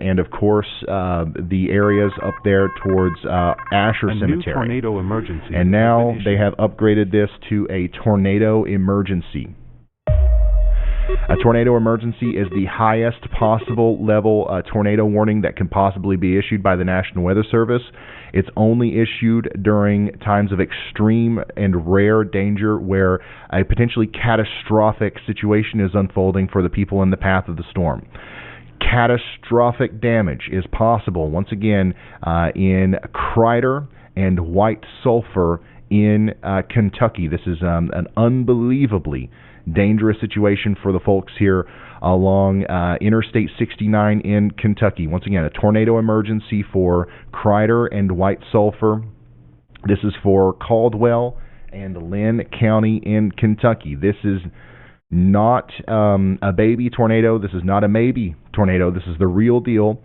and of course the areas up there towards Asher Cemetery. New tornado emergency. And now they have upgraded this to a tornado emergency. A tornado emergency is the highest possible level tornado warning that can possibly be issued by the National Weather Service. It's only issued during times of extreme and rare danger where a potentially catastrophic situation is unfolding for the people in the path of the storm. Catastrophic damage is possible, once again, in Crider and White Sulphur in Kentucky. This is an unbelievably dangerous situation for the folks here along Interstate 69 in Kentucky. Once again, a tornado emergency for Crider and White Sulphur. This is for Caldwell and Lynn County in Kentucky. This is not a baby tornado. This is not a maybe tornado. This is the real deal.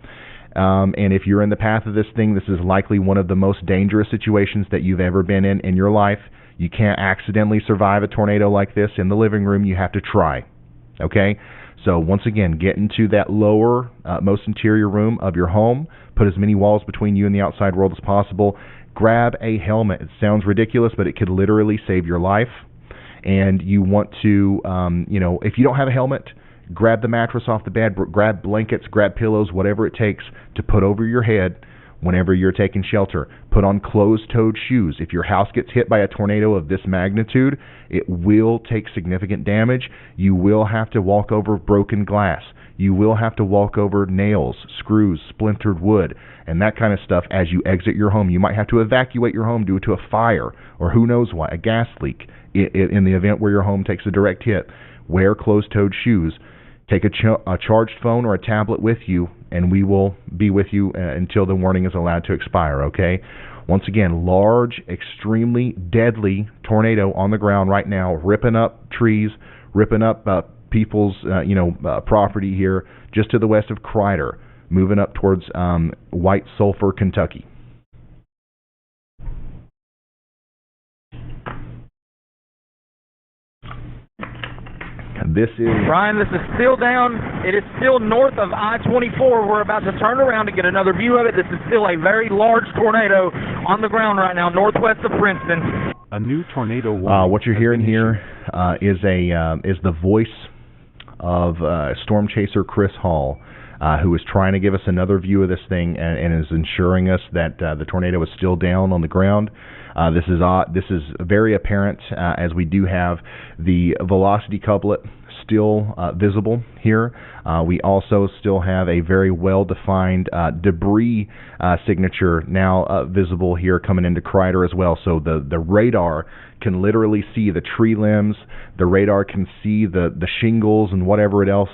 And if you're in the path of this thing, this is likely one of the most dangerous situations that you've ever been in your life. You can't accidentally survive a tornado like this in the living room. You have to try. Okay? So once again, get into that lower, most interior room of your home. Put as many walls between you and the outside world as possible. Grab a helmet. It sounds ridiculous, but it could literally save your life. And you want to, if you don't have a helmet, grab the mattress off the bed, grab blankets, grab pillows, whatever it takes to put over your head whenever you're taking shelter. Put on closed-toed shoes. If your house gets hit by a tornado of this magnitude, it will take significant damage. You will have to walk over broken glass. You will have to walk over nails, screws, splintered wood, and that kind of stuff as you exit your home. You might have to evacuate your home due to a fire or who knows what, a gas leak. In the event where your home takes a direct hit, wear closed-toed shoes. Take a charged phone or a tablet with you, and we will be with you until the warning is allowed to expire, okay? Once again, large, extremely deadly tornado on the ground right now, ripping up trees, ripping up people's property here just to the west of Crider, moving up towards White Sulphur, Kentucky. This is Brian, this is still down. It is still north of I-24. We're about to turn around to get another view of it. This is still a very large tornado on the ground right now, northwest of Princeton. A new tornado warning. What you're hearing here is the voice of storm chaser Chris Hall, who is trying to give us another view of this thing and is ensuring us that the tornado is still down on the ground. This is very apparent as we do have the velocity couplet still visible here. We also still have a very well-defined debris signature now visible here coming into Crider as well. So the radar can literally see the tree limbs. The radar can see the shingles and whatever else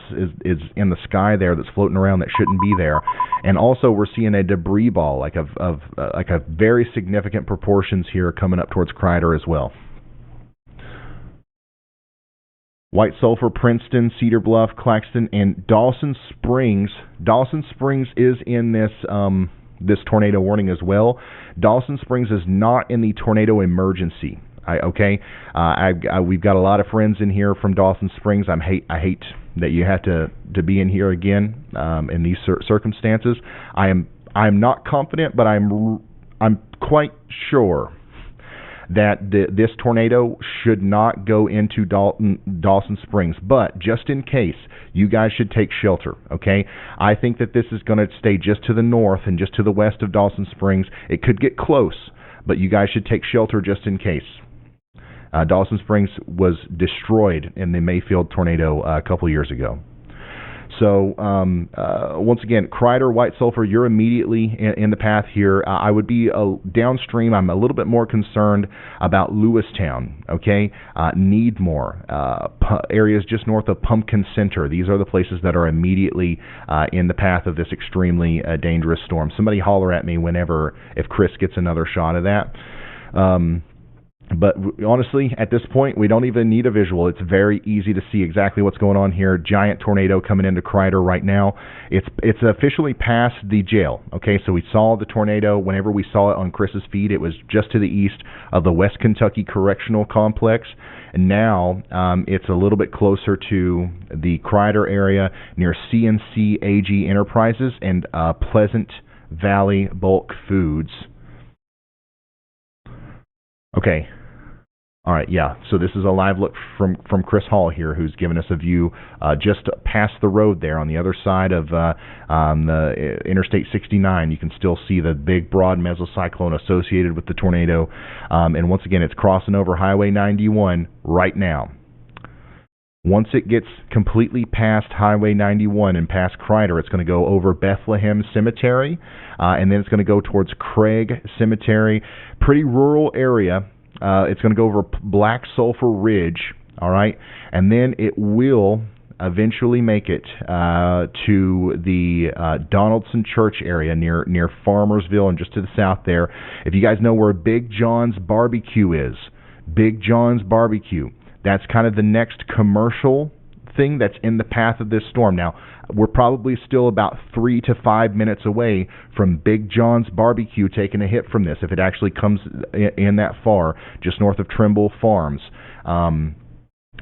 is in the sky there that's floating around that shouldn't be there. And also we're seeing a debris ball like a very significant proportions here coming up towards Crider as well. White Sulphur, Princeton, Cedar Bluff, Claxton, and Dawson Springs. Dawson Springs is in this tornado warning as well. Dawson Springs is not in the tornado emergency. We've got a lot of friends in here from Dawson Springs. I hate that you have to be in here again in these circumstances. I am not confident, but I'm quite sure that this tornado should not go into Dawson Springs. But just in case, you guys should take shelter, okay? I think that this is going to stay just to the north and just to the west of Dawson Springs. It could get close, but you guys should take shelter just in case. Dawson Springs was destroyed in the Mayfield tornado a couple years ago. So, once again, Crider, White Sulphur, you're immediately in the path here. I would be downstream. I'm a little bit more concerned about Lewistown, okay? Needmore, areas just north of Pumpkin Center. These are the places that are immediately in the path of this extremely dangerous storm. Somebody holler at me if Chris gets another shot of that. But honestly, at this point, we don't even need a visual. It's very easy to see exactly what's going on here. Giant tornado coming into Crider right now. It's officially past the jail. Okay, so we saw the tornado. Whenever we saw it on Chris's feed, it was just to the east of the West Kentucky Correctional Complex. And now it's a little bit closer to the Crider area near CNC AG Enterprises and Pleasant Valley Bulk Foods. Okay. All right, yeah. So this is a live look from Chris Hall here, who's given us a view just past the road there on the other side of the Interstate 69. You can still see the big, broad mesocyclone associated with the tornado. And once again, it's crossing over Highway 91 right now. Once it gets completely past Highway 91 and past Crider, it's going to go over Bethlehem Cemetery, and then it's going to go towards Craig Cemetery. Pretty rural area. It's going to go over Black Sulphur Ridge, all right? And then it will eventually make it to the Donaldson Church area near Farmersville and just to the south there. If you guys know where Big John's Barbecue is, Big John's Barbecue, that's kind of the next commercial thing that's in the path of this storm. Now, we're probably still about 3 to 5 minutes away from Big John's Barbecue taking a hit from this, if it actually comes in that far, just north of Trimble Farms. You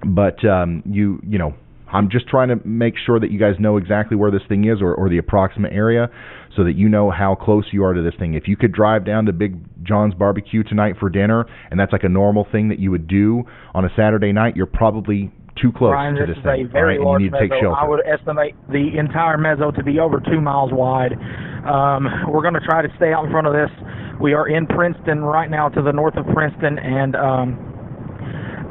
know, I'm just trying to make sure that you guys know exactly where this thing is or the approximate area so that you know how close you are to this thing. If you could drive down to Big John's Barbecue tonight for dinner, and that's like a normal thing that you would do on a Saturday night, you're probably too close to this thing. Is a very large you need to take mezzo. shelter. I would estimate the entire mezzo to be over 2 miles wide. We're going to try to stay out in front of this. We are in Princeton right now, to the north of Princeton, and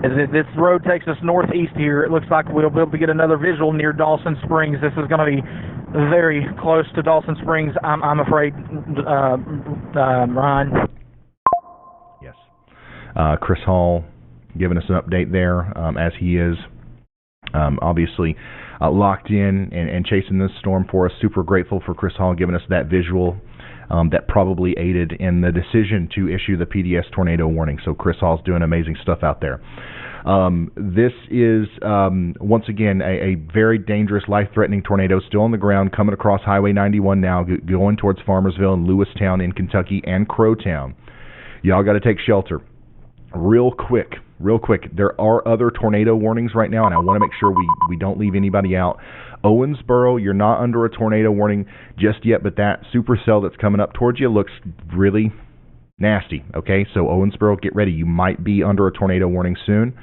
as this road takes us northeast here, it looks like we'll be able to get another visual near Dawson Springs. This is going to be very close to Dawson Springs, I'm afraid, Ryan. Yes. Chris Hall giving us an update there, as he is obviously locked in and chasing this storm for us. Super grateful for Chris Hall giving us that visual that probably aided in the decision to issue the PDS tornado warning. So Chris Hall's doing amazing stuff out there. This is, once again, a very dangerous, life-threatening tornado still on the ground, coming across Highway 91 now, going towards Farmersville and Lewistown in Kentucky and Crowtown. Y'all got to take shelter. Real quick, there are other tornado warnings right now, and I want to make sure we don't leave anybody out. Owensboro, you're not under a tornado warning just yet, but that supercell that's coming up towards you looks really nasty, okay? So Owensboro, get ready. You might be under a tornado warning soon.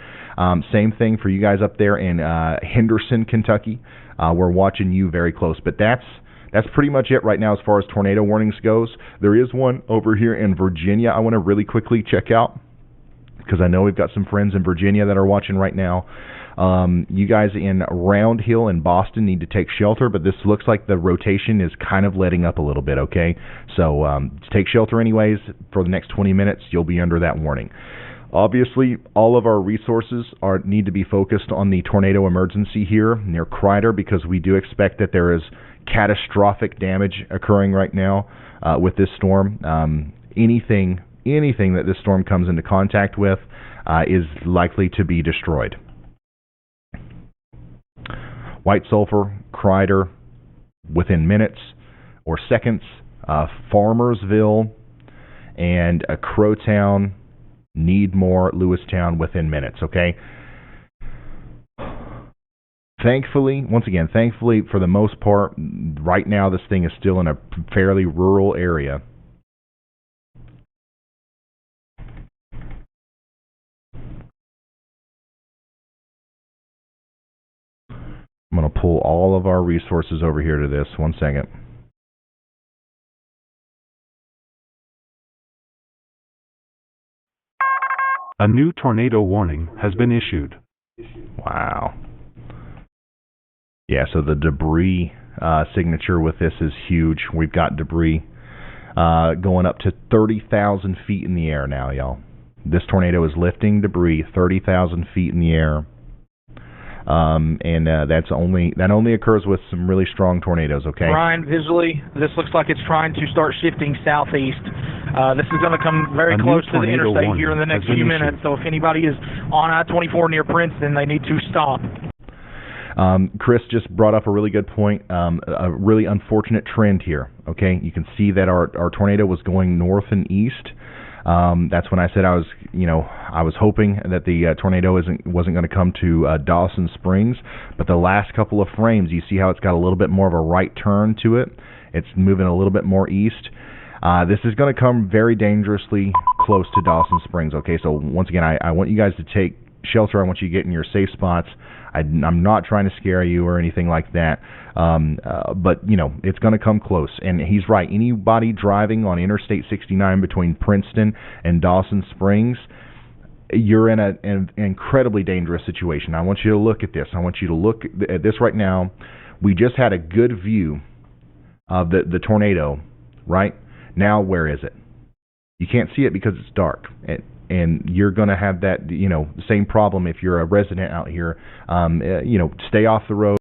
Same thing for you guys up there in Henderson, Kentucky. We're watching you very close, but that's pretty much it right now as far as tornado warnings goes. There is one over here in Virginia I want to really quickly check out, because I know we've got some friends in Virginia that are watching right now. You guys in Round Hill and Boston need to take shelter, but this looks like the rotation is kind of letting up a little bit, okay? So take shelter anyways. For the next 20 minutes, you'll be under that warning. Obviously, all of our resources need to be focused on the tornado emergency here near Crider, because we do expect that there is catastrophic damage occurring right now with this storm. Anything that this storm comes into contact with is likely to be destroyed. White Sulphur, Crider, within minutes or seconds. Farmersville and Crowtown, Needmore, Lewistown within minutes, okay? Thankfully, for the most part, right now this thing is still in a fairly rural area. I'm going to pull all of our resources over here to this. 1 second. A new tornado warning has been issued. Wow. Yeah, so the debris signature with this is huge. We've got debris going up to 30,000 feet in the air now, y'all. This tornado is lifting debris 30,000 feet in the air. That only occurs with some really strong tornadoes, okay? Ryan, visually, this looks like it's trying to start shifting southeast. This is going to come very A new close to the tornado interstate here in the warning next has been few issued. minutes. So if anybody is on I-24 near Princeton, they need to stop. Chris just brought up a really good point, a really unfortunate trend here. Okay, you can see that our tornado was going north and east. That's when I said I was hoping that the tornado wasn't going to come to Dawson Springs, but the last couple of frames, you see how it's got a little bit more of a right turn to it. It's moving a little bit more east. This is going to come very dangerously close to Dawson Springs. Okay, so once again, I want you guys to take shelter. I want you to get in your safe spots. I'm not trying to scare you or anything like that, but it's going to come close. And he's right. Anybody driving on Interstate 69 between Princeton and Dawson Springs, you're in an incredibly dangerous situation. I want you to look at this. I want you to look at this right now. We just had a good view of the tornado. Right now, where is it? You can't see it because it's dark. And you're going to have that, same problem if you're a resident out here. Stay off the road.